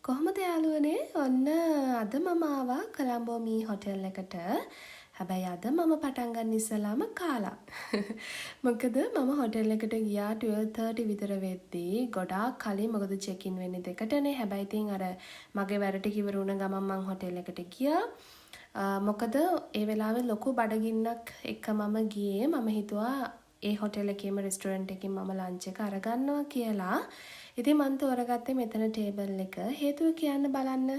කොහොමද යාළුවනේ ඔන්න අද මම ආවා කොළඹ ME හොටෙල් එකට. හැබැයි අද මම පටන් ගන්න ඉස්සලාම කාලා. මොකද මම හොටෙල් එකට ගියා 12:30 විතර වෙද්දී ගොඩාක් කලින් මොකද චෙක් ඉන් වෙන්නේ 2ටනේ. හැබැයි ඉතින් අර මගේ වැඩ ටික ඉවර වුණ ගමන් මං හොටෙල් එකට ගියා. මොකද ඒ වෙලාවේ ලොකු බඩගින්නක් එක්ක මම ගියේ. මම හිතුවා ඒ හොටෙල් එකේම රෙස්ටුරන්ට් එකකින් මම ලන්ච් එක අරගන්නවා කියලා. ඉතින් මං තෝරගත්තේ මෙතන ටේබල් එක. හේතුව කියන්න බලන්න.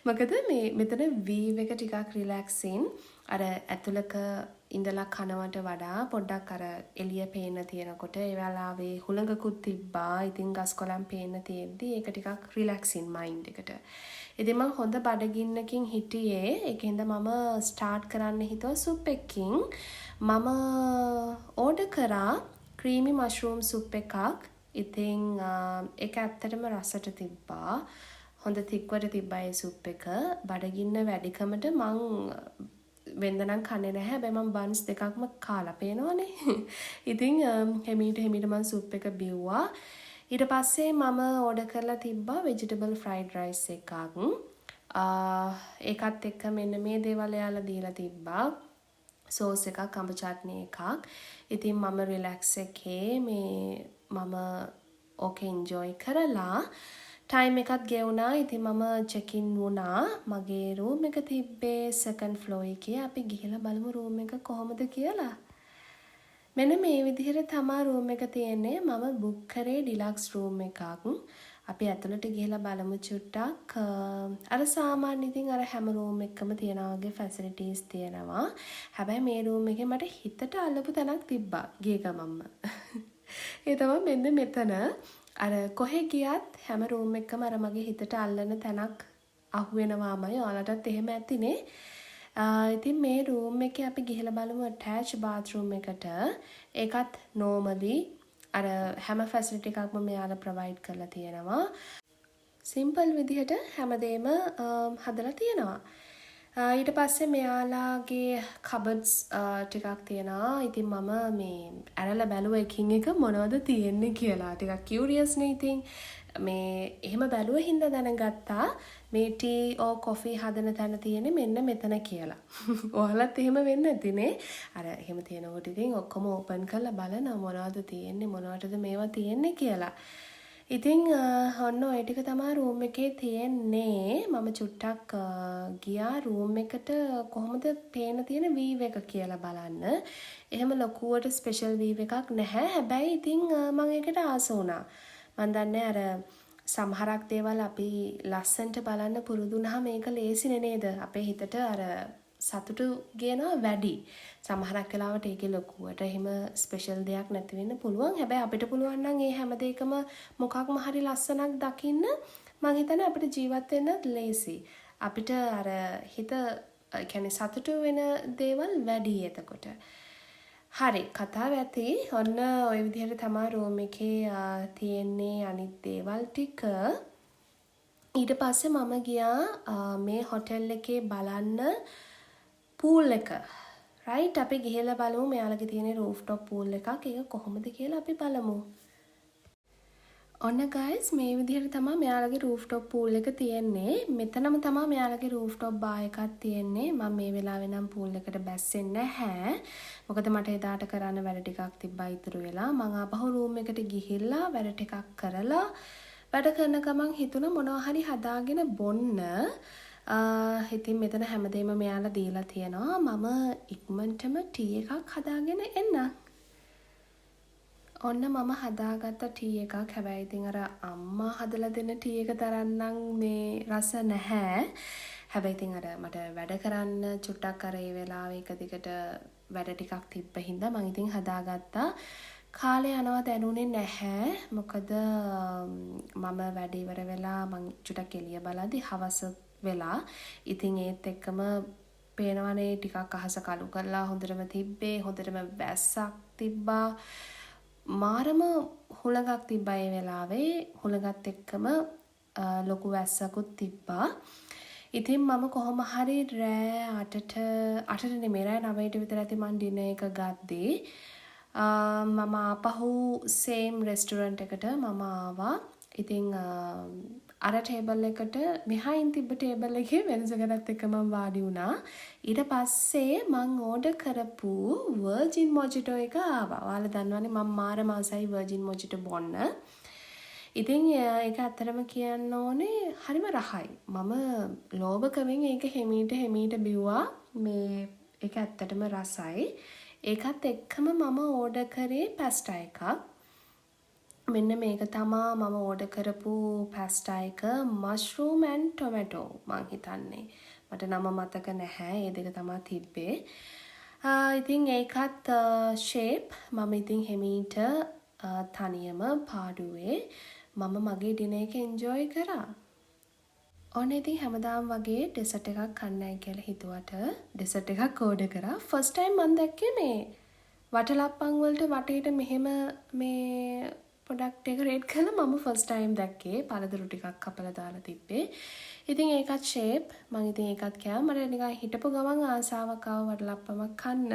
මොකද මෙතන වීව් එක ටිකක් රිලැක්සින්. අර ඇතුළක ඉඳලා කනවට වඩා පොඩ්ඩක් අර එළිය පේන්න තියෙනකොට ඒ වෙලාවේ හුළඟකුත් තිබ්බා. ඉතින් ගස් කොළන් පේන්න තියෙද්දි ඒක ටිකක් රිලැක්සින් මයින්ඩ් එකට. ඉතින් මං හොඳ බඩගින්නකින් හිටියේ. ඒකෙන්ද මම ස්ටාර්ට් කරන්න හිතුවා සුප් එකකින්. මම ඕඩර් කරා ක්‍රීමි මෂ්රූම් සුප් එකක්. ඉතින් ඒක ඇත්තටම රසට තිබ්බා. හොඳ තික්වට තිබ්බා ඒ සුප් එක. බඩගින්න වැඩිකමට මං වෙන්දනම් කන්නේ නැහැ. හැබැයි මං බන්ස් දෙකක්ම කාලා පේනවනේ. ඉතින් හෙමීට මං සුප් එක බිව්වා. ඊට පස්සේ මම ඕඩර් කරලා තිබ්බා වෙජිටබල් ෆ්‍රයිඩ් රයිස් එකක්. ඒකත් එක්ක මෙන්න මේ දේවල් එයාලා දීලා තිබ්බා. සෝස් එකක්, අඹ චට්නි එකක්. ඉතින් මම රිලැක්ස් එකේ මම ඕකේ එන්ජොයි කරලා ටයිම් එකත් ගෙවුණා. ඉතින් මම චෙක් ඉන් වුණා. මගේ රූම් එක තිබ්බේ සෙකන්ඩ් ෆ්ලෝර් එකේ. අපි ගිහලා බලමු රූම් එක කොහොමද කියලා. මෙන්න මේ විදිහට තමයි රූම් එක තියෙන්නේ. මම බුක් කරේ ඩිලක්ස් රූම් එකක්. අපි ඇතුළට ගිහලා බලමු චුට්ටක්. අර සාමාන්‍ය ඉතින් අර හැම රූම් එකකම තියනා වගේ ෆැසිලිටිස් තියෙනවා. හැබැයි මේ රූම් එකේ මට හිතට අල්ලපු තැනක් තිබ්බා ගිය ගමන්ම. ඒ තමයි මෙන්න මෙතන. අර කොහෙ ගියත් හැම රූම් එකකම අර මගේ හිතට අල්ලන තැනක් අහුවෙනවාමයි. ඔයාලටත් එහෙම ඇතිනේ. ඉතින් මේ රූම් එකේ අපි ගිහලා බලමු ඇටච් බාත්රූම් එකට. ඒකත් නෝමලි අර හැම ෆැසිලිටි එකක්ම මෙයාලා ප්‍රොවයිඩ් කරලා තියෙනවා. සිම්පල් විදිහට හැමදේම හදලා තියෙනවා. ඊට පස්සේ මෙයාලාගේ කබඩ්ස් ටිකක් තියෙනවා. ඉතින් මම මේ ඇරලා බැලුව එකින් එක මොනවද තියෙන්නේ කියලා. ටිකක් කියුරියස් නේ ඉතින්. මේ එහෙම බැලුව හින්දා දැනගත්තා මේ ටී ඕ කොෆි හදන තැන තියෙන්නේ මෙන්න මෙතන කියලා. ඔයාලත් එහෙම වෙන්න ඇතිනේ. අර එහෙම තියෙනකොට ඉතින් ඔක්කොම ඕපන් කරලා බලන මොනවද තියෙන්නේ මොනවටද මේවා තියෙන්නේ කියලා. ඉතින් ඔන්න ඔය ටික තමයි රූම් එකේ තියෙන්නේ. මම චුට්ටක් ගියා රූම් එකට කොහොමද පේන තියෙන වීව් එක කියලා බලන්න. එහෙම ලොකුවට ස්පෙෂල් වීව් එකක් නැහැ. හැබැයි ඉතින් මම ඒකට ආස වුණා. මන් දන්නේ අර සමහරක් දේවල් අපි ලස්සන්ට බලන්න පුරුදු වුණාම මේක ලේසිනේ නේද? අපේ හිතට අර සතුටු ගේනවා වැඩි. සමහරක් වෙලාවට ඒකේ ලොකුවට එහෙම ස්පෙෂල් දෙයක් නැති වෙන්න පුළුවන්. හැබැයි අපිට පුළුවන් නම් ඒ හැම දෙයකම මොකක්ම හරි ලස්සනක් දකින්න මං හිතන්නේ අපිට ජීවත් වෙන්න ලේසි. අපිට අර හිත කියන්නේ සතුටු වෙන දේවල් වැඩි එතකොට. හරි කතාව ඇති. ඔන්න ඔය විදිහට තමයි රූම් එකේ තියෙන්නේ අනිත් දේවල් ටික. ඊට පස්සේ මම ගියා මේ හොටෙල් එකේ බලන්න පූල් එක. රයිට් අපි ගිහලා බලමු මෙයාලගේ තියෙන රූෆ්ටොප් පූල් එකක්. ඒක කොහොමද කියලා අපි බලමු. ඔන්න guys මේ විදිහට තමයි මෙයාලගේ රූෆ්ටොප් පූල් එක තියෙන්නේ. මෙතනම තමයි මෙයාලගේ රූෆ්ටොප් බා එකක් තියෙන්නේ. මම මේ වෙලාවේ නම් පූල් එකට බැස්සෙන්නේ නැහැ. මොකද මට එදාට කරන්න වැඩ ටිකක් තිබ්බා ඉතුරු වෙලා. මම ආපහු රූම් එකට ගිහිල්ලා වැඩ ටිකක් කරලා වැඩ කරන ගමන් හිතුණා මොනවා හරි හදාගෙන බොන්න. ඉතින් මෙතන හැමදේම මෙයාලා දීලා තියෙනවා. මම ඉක්මනටම ටී එකක් හදාගෙන එන්නම්. ඔන්න මම හදාගත්ත ටී එකක්. හැබැයි ඉතින් අර අම්මා හදලා දෙන ටී එක තරම්නම් මේ රස නැහැ. හැබැයි ඉතින් අර මට වැඩ කරන්න චුට්ටක් අර ඒ වෙලාවේ එක දිගට වැඩ ටිකක් තිබ්බ හින්දා මම ඉතින් හදාගත්තා. කාලේ යනවා දැනුනේ නැහැ. මොකද මම වැඩ ඉවර වෙලා මං චුට්ටක් එළිය බලද්දි හවස වෙලා. ඉතින් ඒත් එක්කම පේනවනේ ටිකක් අහස කළු කරලා හොඳටම තිබ්බේ. හොඳටම වැස්සක් තිබ්බා. මාරම හුළඟක් තිබ්බා ඒ වෙලාවේ. හුළඟත් එක්කම ලොකු වැස්සකුත් තිබ්බා. ඉතින් මම කොහොම හරි රෑ 8ට නෙමෙයි රෑ 9ට විතර ඇති මං ඩිනර් එක ගද්දී මම ආපහු සේම් රෙස්ටුරන්ට් එකට මම ආවා. ඉතින් අර ටේබල් එකට behind තිබ්බ ටේබල් එකේ වෙනසකටත් එක්ක මම වාඩි වුණා. ඊට පස්සේ මං ඕඩර් කරපු වර්ජින් මොජිටෝ එක ආවා. ඔයාලා දන්නවනේ මම මාර මාසයි වර්ජින් මොජිටෝ බොන්න. ඉතින් ඒක ඇත්තටම කියන්න ඕනේ හරිම රහයි. මම ලෝභකමෙන් ඒක හෙමීට බිව්වා. මේ ඒක ඇත්තටම රසයි. ඒකත් එක්කම මම ඕඩර් කරේ පැස්ටා එකක්. මෙන්න මේක තමා මම ඕඩර් කරපු පැස්ටා එක මෂ්රූම් ඇන්ඩ් ටොමැටෝ මං හිතන්නේ. මට නම මතක නැහැ. ඒ දෙක තමා තිබ්බේ. ඉතින් ඒකත් ෂේප් මම ඉතින් හෙමීට තනියම පාඩුවේ මම මගේ ඩිනර් එක එන්ජොයි කරා. ඔන්න ඉතින් හැමදාම වගේ ඩෙසර්ට් එකක් කන්නයි කියලා හිතුවට ඩෙසර්ට් එකක් ඕඩර් කරා. ෆස්ට් ටයිම් මම දැක්කේ මේ වටලප්පන් වලට වටේට මෙහෙම මේ ප්‍රොඩක්ට් එක රේට් කරලා මම ෆස්ට් ටයිම් දැක්කේ. පළතුරු ටිකක් කපලා දාලා තිබ්බේ. ඉතින් ඒකත් ෂේප් මම ඉතින් ඒකත් කෑවා. මට නිකන් හිටපු ගමන් ආසාවක් ආව වටලප්පමක් කන්න.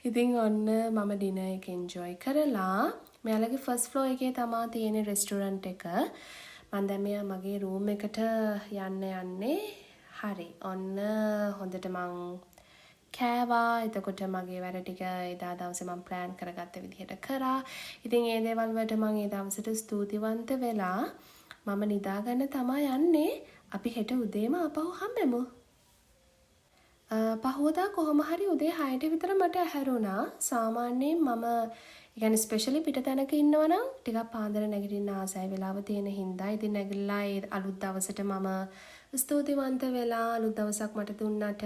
ඉතින් ඔන්න මම ඩිනර් එක එන්ජොයි කරලා මෙයාලගේ ෆස්ට් ෆ්ලෝර් එකේ තමා තියෙන රෙස්ටුරන්ට් එක. මම දැන් මෙයා මගේ රූම් එකට යන්නේ. හරි. ඔන්න හොඳට මං කෑවා. එතකොට මගේ වැඩ ටික එදා දවසේ මම ප්ලෑන් කරගත්ත විදිහට කරා. ඉතින් ඒ දේවල් වලට මම ඒ දවසට ස්තුතිවන්ත වෙලා මම නිදාගන්න තමා යන්නේ. අපි හෙට උදේම ආපහු හම්බෙමු. පහුවදා කොහොම හරි උදේ 6ට විතර මට ඇහැරුණා. සාමාන්‍යයෙන් මම يعني ස්පෙෂලි පිට තැනක ඉන්නවනම් ටිකක් පාන්දර නැගිටින්න ආසයි වෙලාව තියෙන හින්දා. ඉතින් නැගිටලා ඒ අලුත් දවසට මම ස්තුතිවන්ත වෙලා අලුත් දවසක් මට දුන්නට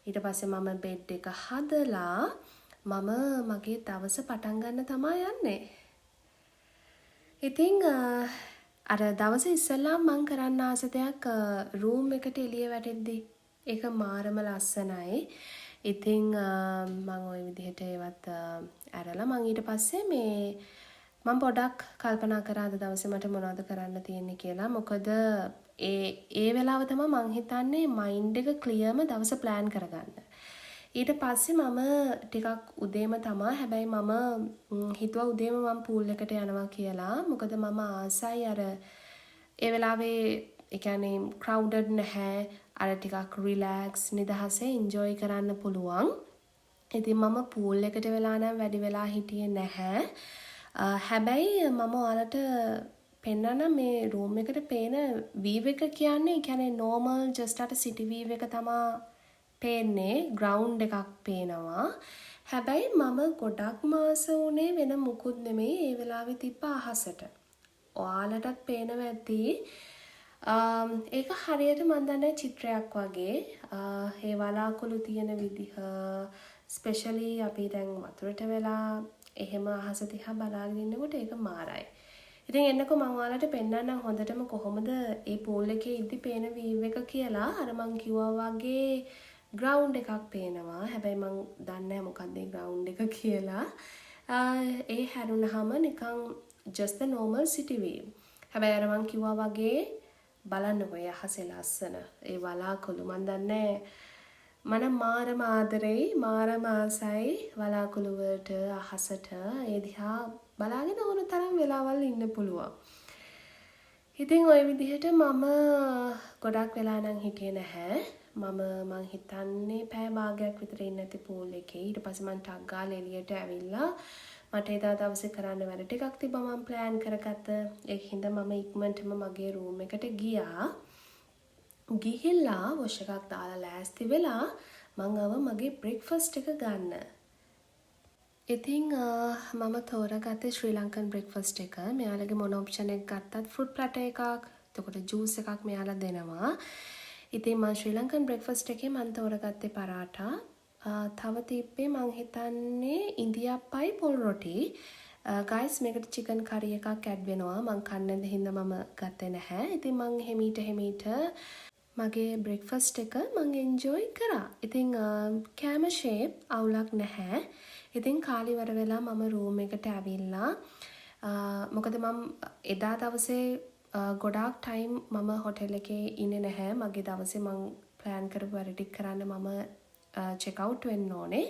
ඊට පස්සේ මම බෙඩ් එක හදලා මම මගේ දවස පටන් ගන්න තමා යන්නේ. ඉතින් අර දවසේ ඉස්සෙල්ලා මම කරන්න ආස දෙයක් රූම් එකට එළිය වැටෙද්දි ඒක මාරම ලස්සනයි. ඉතින් මම ওই විදිහට ඒවත් ඇරලා මම ඊට පස්සේ මේ මම පොඩක් කල්පනා කරා අද දවසේ මට මොනවද කරන්න තියෙන්නේ කියලා. මොකද ඒ වෙලාව තමයි මං හිතන්නේ මයින්ඩ් එක ක්ලියර්ම දවස ප්ලෑන් කරගන්න. ඊට පස්සේ මම ටිකක් උදේම තමයි හැබැයි මම හිතුවා උදේම මම පූල් එකට යනවා කියලා. මොකද මම ආසයි අර ඒ වෙලාවේ ඒ කියන්නේ ක්‍රවුඩඩ් නැහැ. අර ටිකක් රිලැක්ස් නිදහසේ එන්ජොයි කරන්න පුළුවන්. ඉතින් මම පූල් එකට වෙලා නම් වැඩි වෙලා හිටියේ නැහැ. හැබැයි මම ඔයාලට පෙන්නන මේ රූම් එකට පේන වීව් එක කියන්නේ නෝමල් ජස්ට් අර සිටි වීව් එක තමා පේන්නේ. ග්‍රවුන්ඩ් එකක් පේනවා. හැබැයි මම ගොඩක් මාස උනේ වෙන මුකුත් නෙමෙයි ඒ වෙලාවේ තිබ්බ අහසට. ඔයාලටත් පේනවා ඇති. ඒක හරියට මන් දන්නේ චිත්‍රයක් වගේ. ඒ වලාකුළු තියෙන විදිහ ස්පෙෂලි අපි දැන් වතුරට වෙලා එහෙම අහස දිහා බලාගෙන ඉන්නකොට ඒක මාරයි. ඉතින් එන්නකෝ මම ඔයාලට පෙන්නන්නම් හොඳටම කොහොමද ඒ පූල් එකේ ඉද්දි පේන වීව් එක කියලා. අර මං කිව්වා වගේ ග්‍රවුන්ඩ් එකක් පේනවා. හැබැයි මං දන්නේ නැහැ මොකක්ද ඒ ග්‍රවුන්ඩ් එක කියලා. ඒ හැරුණාම නිකන් just the normal city view. හැබැයි අර මං කිව්වා වගේ බලන්නකෝ ඒ අහසේ ලස්සන ඒ වලාකුළු මන් දන්නේ මම මාරම ආදරෙයි මාරම ආසයි වලාකුළු වලට අහසට ඒ දිහා බලාගෙන ඕන තරම් වෙලාවල් ඉන්න පුළුවන්. ඉතින් ওই විදිහට මම ගොඩක් වෙලා නම් හිටියේ නැහැ. මම හිතන්නේ පැය භාගයක් විතර ඉන්න ඇති පූල් එකේ. ඊට පස්සේ මම ටක් ගාලා එළියට ඇවිල්ලා මට එදා දවසේ කරන්න වැඩ ටිකක් තිබ්බා මම ප්ලෑන් කරගත්ත. ඒක හින්දා මම ඉක්මනටම මගේ රූම් එකට ගියා. ගිහිල්ලා වොෂ් එකක් දාලා ලෑස්ති වෙලා මම ආව මගේ බ්‍රේක්ෆාස්ට් එක ගන්න. ඉතින් මම තෝරගත්තේ ශ්‍රී ලංකන් බ්‍රේක්ෆාස්ට් එක. මෙයාලගේ මොන ඔප්ෂන් එක ගත්තත් ෆෘට් ප්ලැටර් එකක්, එතකොට ජූස් එකක් මෙයාලා දෙනවා. ඉතින් මම ශ්‍රී ලංකන් බ්‍රේක්ෆාස්ට් එකේ මම තෝරගත්තේ පරාටා. තව තිබ්බේ මං හිතන්නේ ඉන්දියාප්පයි පොල් රොටි. ගයිස් මේකට චිකන් කරි එකක් ඇඩ් වෙනවා. මං කන්න දෙහින්දා මම ගත්තේ නැහැ. ඉතින් මං හෙමීට මගේ බ්‍රේක්ෆාස්ට් එක මං එන්ජොයි කරා. ඉතින් කෑම ෂේප් අවුලක් නැහැ. ඉතින් කාලිවර වෙලා මම රූම් එකට ඇවිල්ලා මොකද මම එදා දවසේ ගොඩාක් ටයිම් මම හොටෙල් එකේ ඉන්නේ නැහැ. මගේ දවසේ මං ප්ලෑන් කරපු වැඩ ටික කරන්න මම චෙක් අවුට් වෙන්න ඕනේ.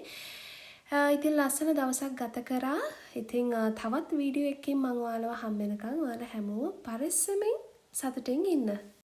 ඉතින් ලස්සන දවසක් ගත කරා. ඉතින් තවත් වීඩියෝ එකකින් මම ඔයාලව හම්බ වෙනකන් ඔයාලා හැමෝම පරිස්සමෙන් සතුටින් ඉන්න.